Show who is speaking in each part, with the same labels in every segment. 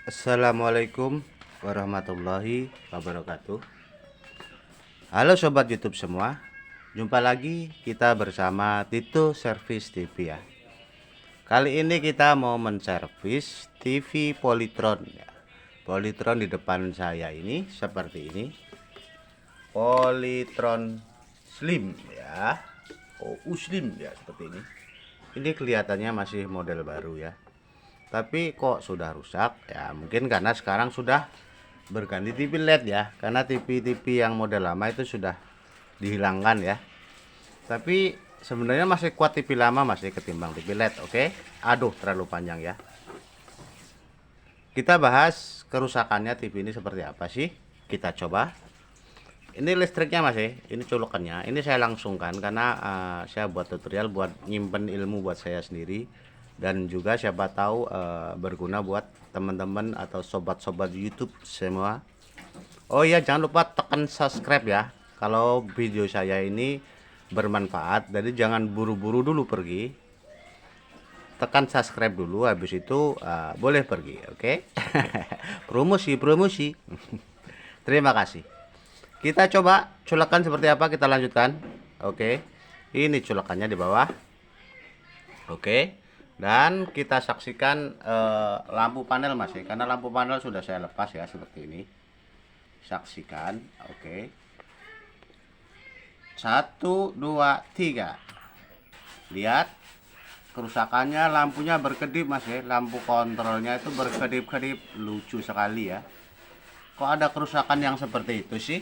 Speaker 1: Assalamualaikum warahmatullahi wabarakatuh. Halo sobat YouTube semua, jumpa lagi kita bersama Tito Service TV ya. Kali ini kita mau menservis TV Polytron ya. Polytron di depan saya ini seperti ini. Polytron Slim ya. Slim ya, seperti ini. Ini kelihatannya masih model baru ya. Tapi kok sudah rusak ya, mungkin karena sekarang sudah berganti TV LED ya, karena TV-TV yang model lama itu sudah dihilangkan ya. Tapi sebenarnya masih kuat TV lama, masih ketimbang TV LED. Oke, aduh terlalu panjang ya. Kita bahas kerusakannya TV ini seperti apa sih. Kita coba. Ini listriknya masih, ini colokannya. Ini saya langsungkan karena saya buat tutorial buat nyimpen ilmu buat saya sendiri, dan juga siapa tahu berguna buat teman-teman atau sobat-sobat YouTube semua. Oh iya, jangan lupa tekan subscribe ya kalau video saya ini bermanfaat. Jadi jangan buru-buru dulu pergi, tekan subscribe dulu, habis itu boleh pergi. Oke. Promosi. Terima kasih. Kita coba colokan seperti apa, kita lanjutkan. Oke, ini colokannya di bawah. Oke, dan kita saksikan lampu panel masih, karena lampu panel sudah saya lepas ya, seperti ini. Saksikan. Oke, 1 2 3. Lihat kerusakannya, lampunya berkedip masih, lampu kontrolnya itu berkedip-kedip, lucu sekali ya. Kok ada kerusakan yang seperti itu sih?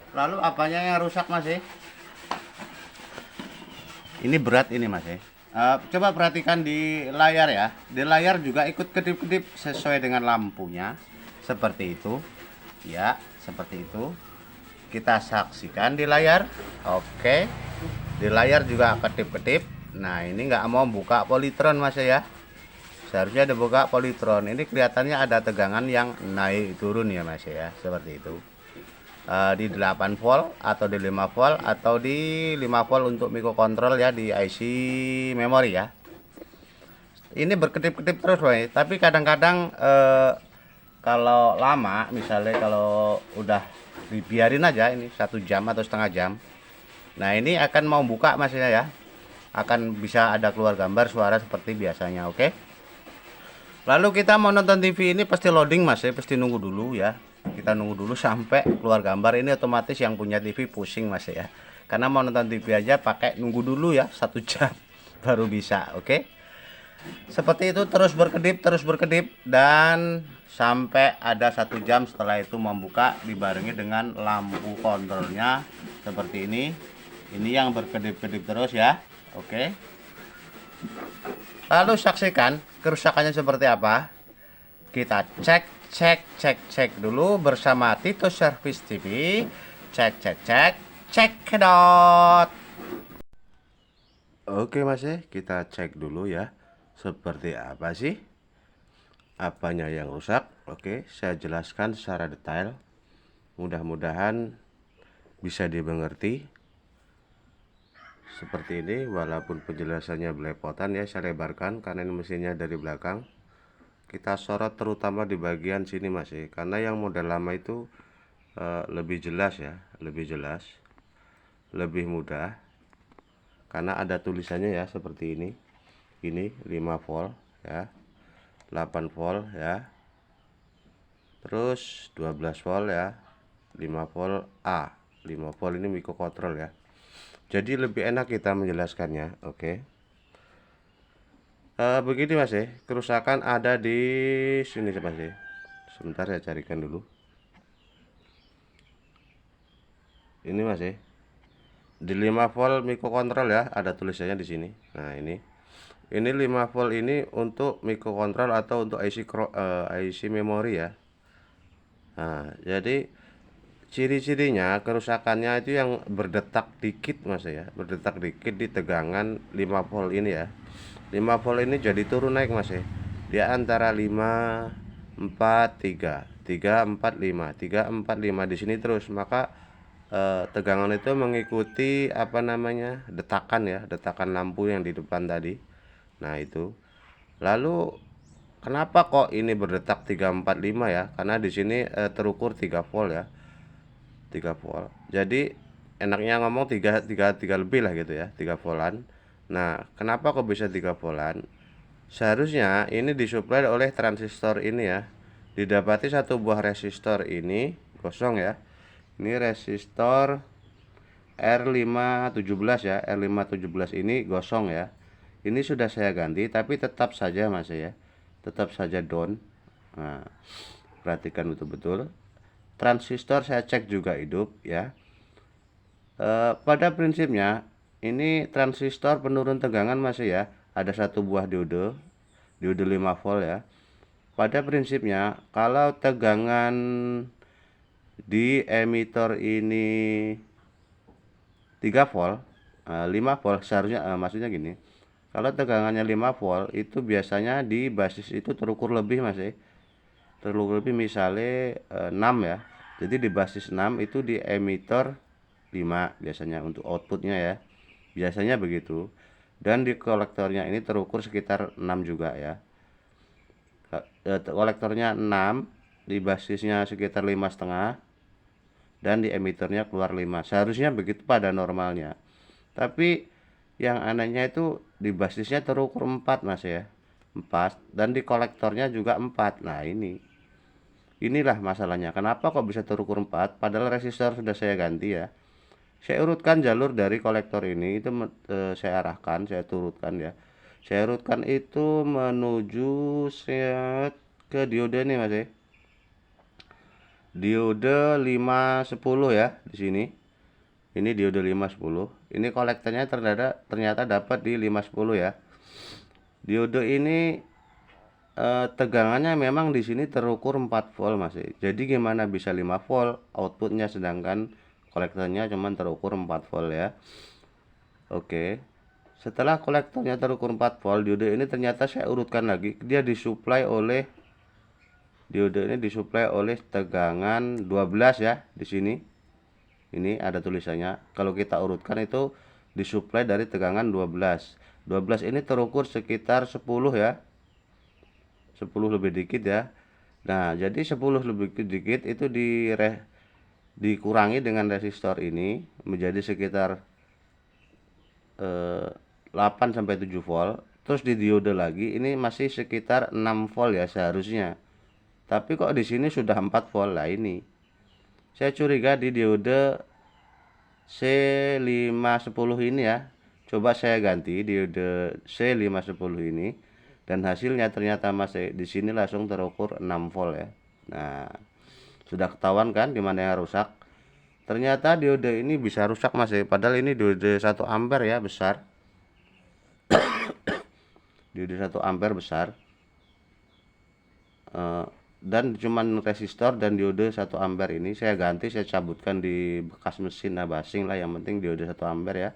Speaker 1: Lalu apanya yang rusak masih? Ini berat ini masih. Coba perhatikan di layar ya. Di layar juga ikut kedip-kedip sesuai dengan lampunya. Seperti itu. Ya, seperti itu. Kita saksikan di layar. Oke. Di layar juga kedip-kedip. Nah, ini nggak mau buka Polytron mas ya. Seharusnya ada buka Polytron. Ini kelihatannya ada tegangan yang naik turun ya mas ya. Seperti itu. Di 8 volt atau di 5 volt atau di 5 volt untuk microcontrol ya, di IC memori ya. Ini berkedip-kedip terus boy, tapi kadang-kadang kalau lama, misalnya kalau udah dibiarin aja ini 1 jam atau setengah jam, nah ini akan mau buka masnya ya, akan bisa ada keluar gambar suara seperti biasanya. Oke, lalu kita mau nonton TV ini pasti loading mas ya, pasti nunggu dulu ya. Kita nunggu dulu sampai keluar gambar. Ini otomatis yang punya TV pusing mas ya, karena mau nonton TV aja pakai nunggu dulu ya 1 jam baru bisa. Oke, seperti itu, terus berkedip dan sampai ada 1 jam. Setelah itu membuka dibarengi dengan lampu kontrolnya seperti ini. Ini yang berkedip-kedip terus ya. Oke, lalu saksikan kerusakannya seperti apa. Kita cek dulu bersama Tito Service TV. Cek. Oke mas ya, kita cek dulu ya, seperti apa sih, apanya yang rusak. Oke, saya jelaskan secara detail, mudah-mudahan bisa dimengerti. Seperti ini, walaupun penjelasannya belepotan ya, saya lebarkan karena ini mesinnya dari belakang. Kita sorot terutama di bagian sini mas ya, karena yang model lama itu lebih jelas ya, lebih jelas, lebih mudah, karena ada tulisannya ya seperti ini 5 volt ya, 8 volt ya, terus 12 volt ya, 5 volt A, 5 volt ini microcontrol ya, jadi lebih enak kita menjelaskannya. Oke. Begini mas ya, kerusakan ada di sini mas ya. Sebentar saya carikan dulu. Ini mas ya, di 5 volt microcontrol ya, ada tulisannya di sini. Nah ini 5 volt ini untuk microcontrol atau untuk IC memori ya. Nah jadi ciri-cirinya kerusakannya itu yang berdetak dikit mas ya, berdetak dikit di tegangan 5 volt ini ya. 5 volt ini jadi turun naik mas ya, dia antara 5 4 3 3 4 5 3 4 5 di sini terus. Maka tegangan itu mengikuti apa namanya, detakan ya, detakan lampu yang di depan tadi. Nah itu, lalu kenapa kok ini berdetak 345 ya? Karena di sini terukur 3 volt ya. 3 volt. Jadi enaknya ngomong 3 lebih lah gitu ya, 3 voltan. Nah, kenapa kok bisa 3 voltan? Seharusnya ini disuplai oleh transistor ini ya. Didapati satu buah resistor ini kosong ya. Ini resistor R517 ya. R517 ini gosong ya. Ini sudah saya ganti tapi tetap saja masih ya. Tetap saja down. Nah, perhatikan betul-betul. Transistor saya cek juga hidup ya. Pada prinsipnya ini transistor penurun tegangan masih ya. Ada satu buah diode 5 volt ya. Pada prinsipnya kalau tegangan di emitor ini 3 volt, 5 volt seharusnya, maksudnya gini. Kalau tegangannya 5 volt itu biasanya di basis itu terukur lebih masih. Terukur lebih misalnya 6 ya. Jadi di basis 6 itu di emitor 5 biasanya untuk outputnya ya. Biasanya begitu. Dan di kolektornya ini terukur sekitar 6 juga ya. Kolektornya 6, di basisnya sekitar 5,5, dan di emitornya keluar 5. Seharusnya begitu pada normalnya. Tapi yang anehnya itu di basisnya terukur 4 mas ya. 4, dan di kolektornya juga 4. Nah inilah masalahnya. Kenapa kok bisa terukur 4 padahal resistor sudah saya ganti ya. Saya urutkan jalur dari kolektor ini itu saya arahkan, saya turutkan ya. Saya urutkan itu menuju set ke diode nih mas ya. Diode 510 ya di sini. Ini diode 510. Ini kolektornya ternyata dapat di 510 ya. Diode ini tegangannya memang di sini terukur 4 volt mas. Jadi gimana bisa 5 volt outputnya sedangkan kolektornya cuma terukur 4 volt ya. Oke. Setelah kolektornya terukur 4 volt, diode ini ternyata saya urutkan lagi, dia disuplai oleh diode ini disuplai oleh tegangan 12 ya di sini. Ini ada tulisannya. Kalau kita urutkan itu disuplai dari tegangan 12. 12 ini terukur sekitar 10 ya. 10 lebih dikit ya. Nah, jadi 10 lebih dikit itu dikurangi dengan resistor ini menjadi sekitar 8 sampai 7 volt. Terus di diode lagi ini masih sekitar 6 volt ya seharusnya. Tapi kok di sini sudah 4 volt lah ini. Saya curiga di diode C510 ini ya. Coba saya ganti diode C510 ini dan hasilnya ternyata masih di sini langsung terukur 6 volt ya. Nah, sudah ketahuan kan di mana yang rusak? Ternyata diode ini bisa rusak mas ya. Padahal ini diode 1 ampere ya besar. Diode 1 ampere besar. Dan cuman resistor dan diode 1 ampere ini saya ganti, saya cabutkan di bekas mesin basing lah, yang penting diode 1 ampere ya.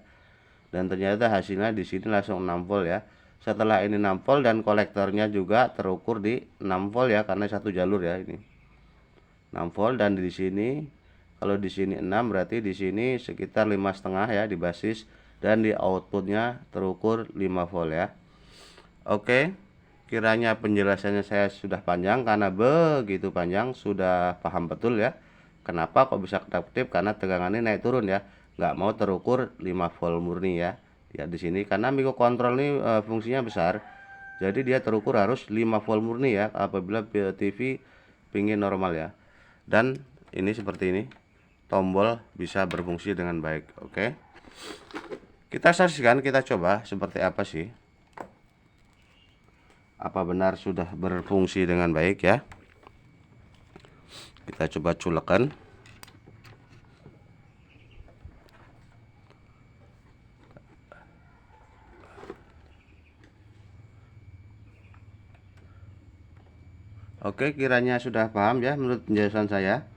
Speaker 1: Dan ternyata hasilnya di sini langsung 6 volt ya. Setelah ini 6 volt dan kolektornya juga terukur di 6 volt ya karena satu jalur ya ini. 6 volt dan di sini kalau di sini 6 berarti di sini sekitar 5,5 ya di basis dan di outputnya terukur 5 volt ya. Oke, kiranya penjelasannya saya sudah panjang karena begitu panjang, sudah paham betul ya. Kenapa kok bisa kedap-kedip? Karena tegangannya naik turun ya. Nggak mau terukur 5 volt murni ya. Ya di sini karena mikrokontrol ini fungsinya besar. Jadi dia terukur harus 5 volt murni ya apabila TV pingin normal ya. Dan ini seperti ini. Tombol bisa berfungsi dengan baik. Oke. Kita saksikan, kita coba seperti apa sih. Apa benar sudah berfungsi dengan baik ya. Kita coba culekan. Oke, kiranya sudah paham ya menurut penjelasan saya.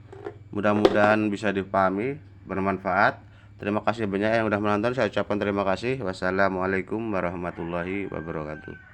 Speaker 1: Mudah-mudahan bisa dipahami, bermanfaat. Terima kasih banyak yang sudah menonton. Saya ucapkan terima kasih. Wassalamualaikum warahmatullahi wabarakatuh.